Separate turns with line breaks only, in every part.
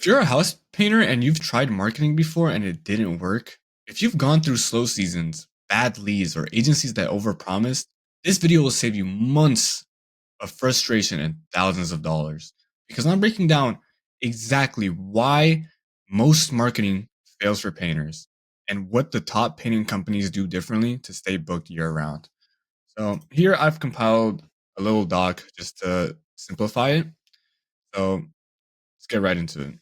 If you're a house painter and you've tried marketing before and it didn't work, if you've gone through slow seasons, bad leads, or agencies that overpromised, this video will save you months of frustration and thousands of dollars. Because I'm breaking down exactly why most marketing fails for painters and what the top painting companies do differently to stay booked year round. So here I've compiled a little doc just to simplify it. So let's get right into it.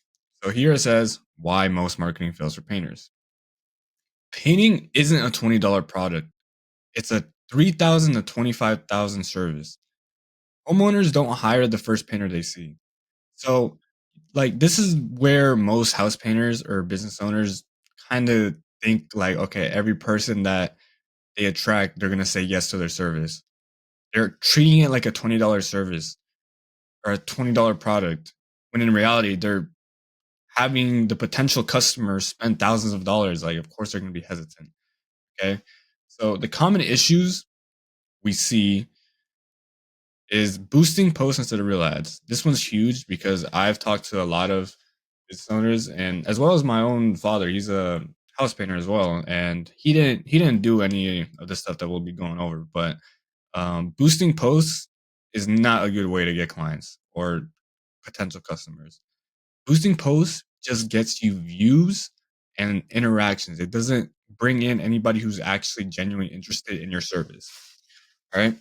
So here it says why most marketing fails for painters. Painting isn't a $20 product. It's a 3,000 to 25,000 service. Homeowners don't hire the first painter they see. So like this is where most house painters or business owners kind of think like, okay, every person that they attract, they're going to say yes to their service. They're treating it like a $20 service or a $20 product, when in reality, they're having the potential customers spend thousands of dollars. Like, of course, they're going to be hesitant. Okay. So the common issues we see is boosting posts instead of real ads. This one's huge because I've talked to a lot of business owners, and as well as my own father. He's a house painter as well, and he didn't do any of the stuff that we'll be going over. But boosting posts is not a good way to get clients or potential customers. Boosting posts just gets you views and interactions. It doesn't bring in anybody who's actually genuinely interested in your service. All right.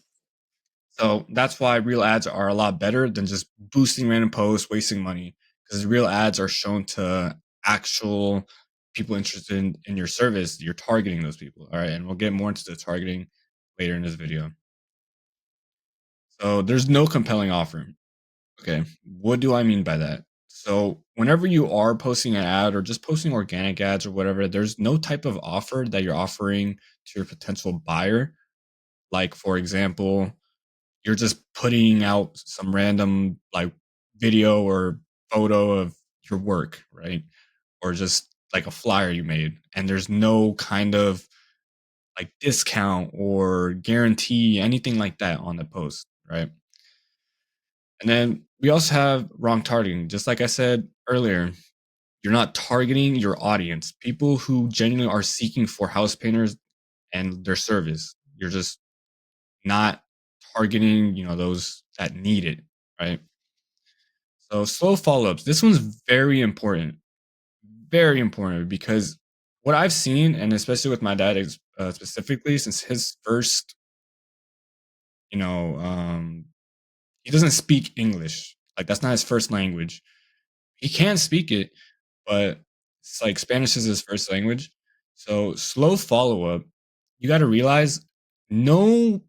So that's why real ads are a lot better than just boosting random posts, wasting money, because real ads are shown to actual people interested in your service. You're targeting those people. All right. And we'll get more into the targeting later in this video. So there's no compelling offer. Okay. What do I mean by that? So whenever you are posting an ad or just posting organic ads or whatever, there's no type of offer that you're offering to your potential buyer. Like, for example, you're just putting out some random like video or photo of your work, right? Or just like a flyer you made, and there's no kind of like discount or guarantee, anything like that on the post, right? And then we also have wrong targeting. Just like I said earlier, you're not targeting your audience, people who genuinely are seeking for house painters and their service. You're just not targeting, those that need it, right? So slow follow-ups. This one's very important because what I've seen, and especially with my dad specifically, since his first, you know, he doesn't speak English. Like that's not his first language. He can speak it, but it's like Spanish is his first language. So slow follow-up, you got to realize no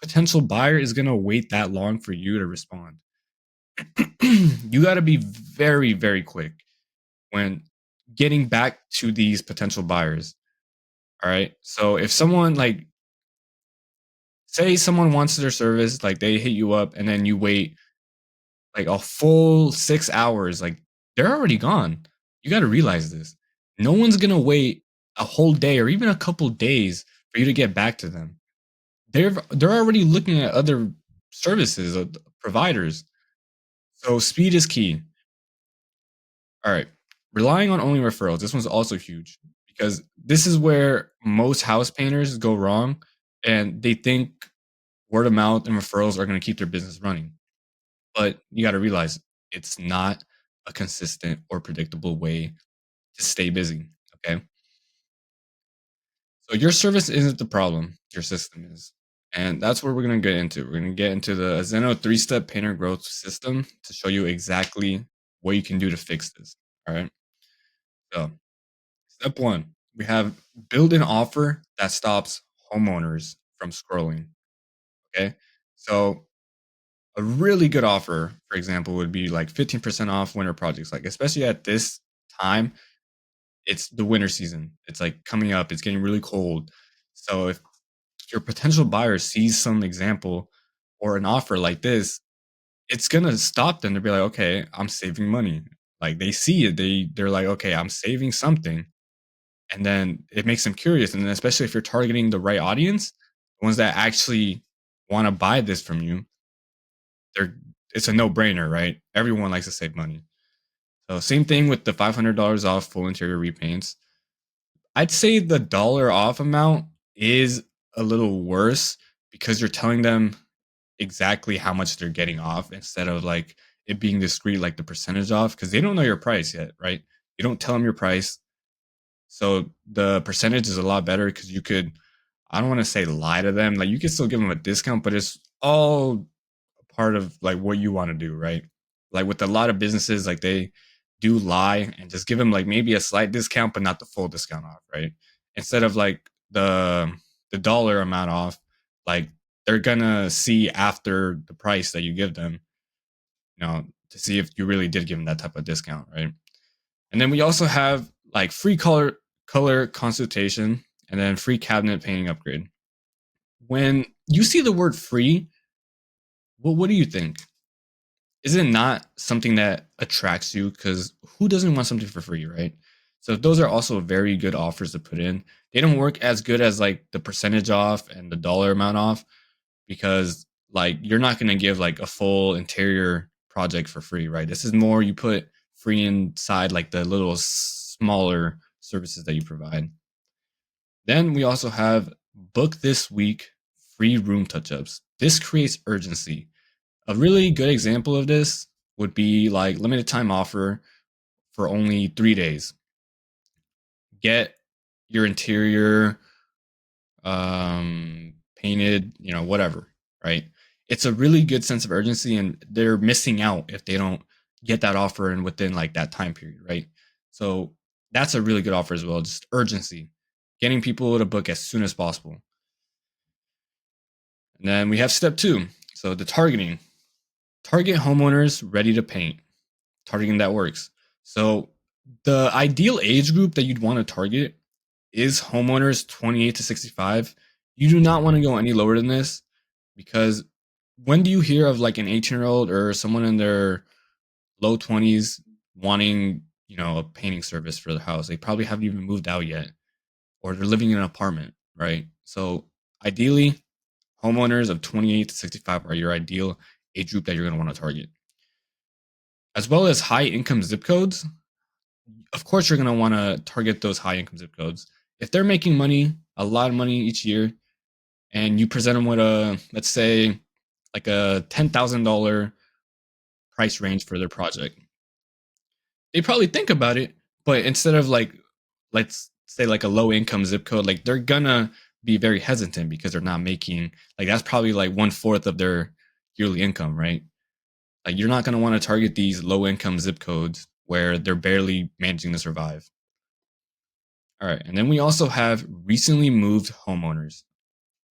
potential buyer is going to wait that long for you to respond. You got to be very, very quick when getting back to these potential buyers. All right. So if someone like, say someone wants their service, like they hit you up and then you wait like a full 6 hours, like they're already gone. You got to realize this. No one's going to wait a whole day or even a couple days for you to get back to them. They're already looking at other services, providers. So speed is key. All right. Relying on only referrals. This one's also huge because this is where most house painters go wrong, and they think word of mouth and referrals are going to keep their business running. But you got to realize it's not a consistent or predictable way to stay busy. Okay. So your service isn't the problem, your system is. And that's what we're going to get into. We're going to get into the Zeno 3-step painter growth system to show you exactly what you can do to fix this. All right. So step one, we have build an offer that stops homeowners from scrolling. Okay. So a really good offer, for example, would be like 15% off winter projects. Like, especially at this time, it's the winter season. It's like coming up, it's getting really cold. So if your potential buyer sees some example or an offer like this, it's going to stop them to be like, okay, I'm saving money. Like they see it, they're like, okay, I'm saving something. And then it makes them curious. And then especially if you're targeting the right audience, the ones that actually want to buy this from you, it's a no-brainer, right? Everyone likes to save money. So same thing with the $500 off full interior repaints. I'd say the dollar off amount is a little worse because you're telling them exactly how much they're getting off instead of like it being discreet, like the percentage off, because they don't know your price yet, right? You don't tell them your price. So the percentage is a lot better because you could, I don't want to say lie to them. Like you can still give them a discount, but it's all part of like what you want to do, right? Like with a lot of businesses, like they do lie and just give them like maybe a slight discount, but not the full discount off, right? Instead of like the dollar amount off, like they're gonna see after the price that you give them, to see if you really did give them that type of discount, right? And then we also have like free color consultation and then free cabinet painting upgrade. When you see the word free, what do you think? Is it not something that attracts you? Because who doesn't want something for free, right? So those are also very good offers to put in. They don't work as good as like the percentage off and the dollar amount off because like you're not going to give like a full interior project for free, right? This is more you put free inside like the little smaller services that you provide. Then we also have book this week free room touch ups. This creates urgency. A really good example of this would be like limited time offer for only 3 days. Get your interior painted, whatever, right? It's a really good sense of urgency, and they're missing out if they don't get that offer in within like that time period, right? So that's a really good offer as well. Just urgency, getting people to book as soon as possible. And then we have step two. So the targeting. Target homeowners ready to paint. Targeting that works. So the ideal age group that you'd want to target is homeowners 28 to 65. You do not want to go any lower than this because when do you hear of like an 18-year-old or someone in their low 20s wanting, a painting service for their house? They probably haven't even moved out yet or they're living in an apartment, right? So ideally, homeowners of 28 to 65 are your ideal age group that you're going to want to target. As well as high income zip codes, of course you're going to want to target those high income zip codes. If they're making money, a lot of money each year, and you present them with a, let's say, like a $10,000 price range for their project, they probably think about it, but instead of like, let's say like a low income zip code, like they're gonna be very hesitant because they're not making, like that's probably like 1/4 of their yearly income, right? Like you're not gonna want to target these low income zip codes where they're barely managing to survive. All right, and then we also have recently moved homeowners.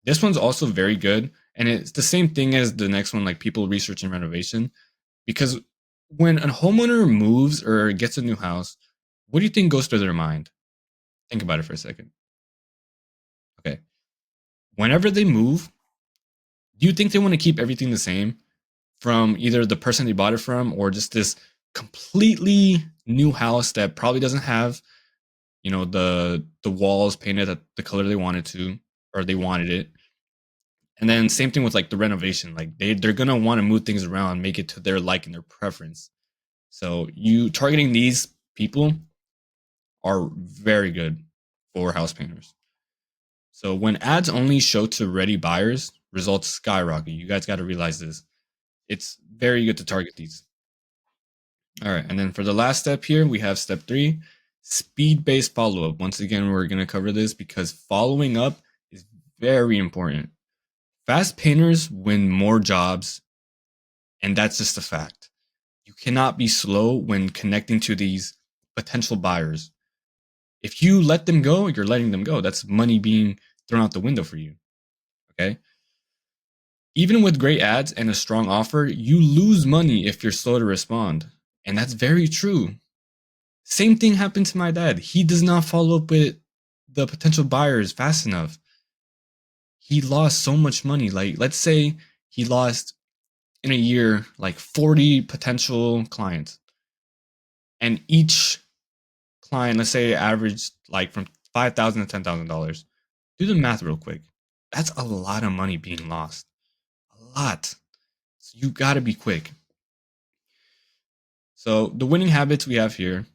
This one's also very good, and it's the same thing as the next one, like people researching renovation. Because when a homeowner moves or gets a new house, what do you think goes through their mind? Think about it for a second. Okay, whenever they move, do you think they want to keep everything the same from either the person they bought it from or just this completely new house that probably doesn't have, the walls painted at the color they wanted to or they wanted it. And then same thing with like the renovation. Like they're gonna want to move things around, make it to their like and their preference. So you targeting these people are very good for house painters. So when ads only show to ready buyers, results skyrocket. You guys got to realize this. It's very good to target these. All right, and then for the last step here, we have step three, speed-based follow-up. Once again, we're gonna cover this because following up is very important. Fast painters win more jobs, and that's just a fact. You cannot be slow when connecting to these potential buyers. If you let them go, you're letting them go. That's money being thrown out the window for you. Okay. Even with great ads and a strong offer, you lose money if you're slow to respond. And that's very true. Same thing happened to my dad. He does not follow up with the potential buyers fast enough. He lost so much money. Like, let's say he lost in a year like 40 potential clients. And each client, let's say, averaged like from $5,000 to $10,000. Do the math real quick. That's a lot of money being lost. A lot. So you got to be quick. So the winning habits we have here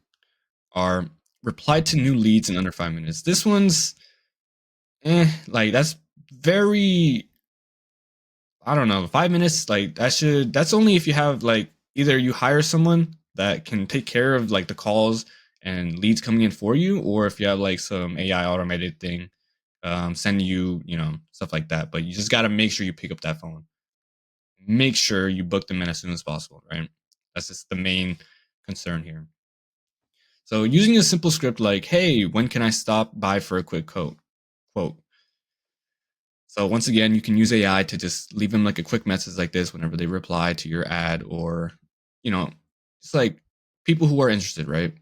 are reply to new leads in under 5 minutes. This one's like that's very, I don't know, 5 minutes. Like that's only if you have like either you hire someone that can take care of like the calls and leads coming in for you, or if you have like some AI automated thing sending you, stuff like that. But you just got to make sure you pick up that phone. Make sure you book them in as soon as possible, right? That's just the main concern here. So using a simple script like, hey, when can I stop by for a quick quote. So once again, you can use AI to just leave them like a quick message like this whenever they reply to your ad, or, you know, just like people who are interested, right?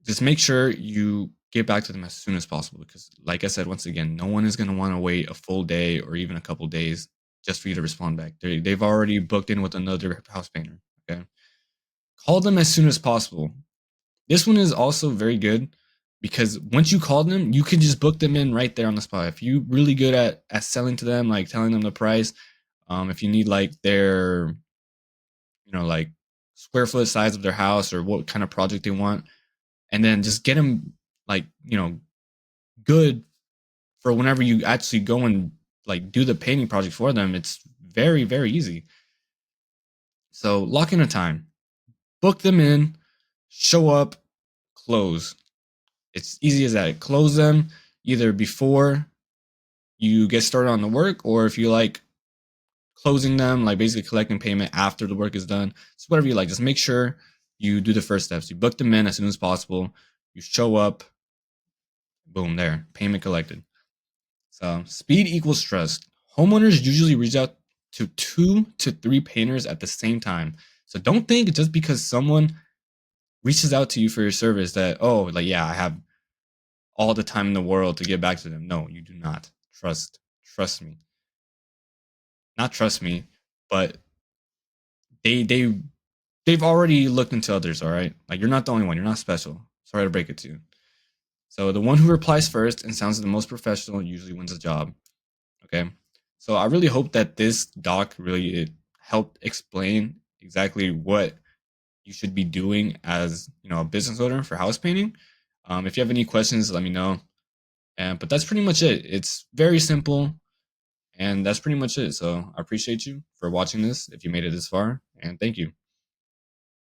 Just make sure you get back to them as soon as possible because, like I said, once again, no one is going to want to wait a full day or even a couple days just for you to respond back. They've already booked in with another house painter. Okay. Call them as soon as possible. This one is also very good because once you call them, you can just book them in right there on the spot. If you're really good at selling to them, like telling them the price, if you need like their, like square foot size of their house or what kind of project they want, and then just get them like, good for whenever you actually go and like do the painting project for them. It's very, very easy. So lock in a time, book them in, show up, close. It's easy as that. Close them either before you get started on the work, or if you like closing them, like basically collecting payment after the work is done. So whatever you like, just make sure you do the first steps. You book them in as soon as possible. You show up, boom, there, payment collected. So speed equals trust. Homeowners usually reach out to 2 to 3 painters at the same time. So don't think just because someone reaches out to you for your service that, oh, like, yeah, I have all the time in the world to get back to them. No, you do not. Trust me. Not trust me, but they they've already looked into others, all right? Like you're not the only one. You're not special. Sorry to break it to you. So the one who replies first and sounds the most professional usually wins the job. Okay. So I really hope that this doc really it helped explain exactly what you should be doing as a business owner for house painting. If you have any questions, let me know. But that's pretty much it. It's very simple, and that's pretty much it. So I appreciate you for watching this if you made it this far, and thank you.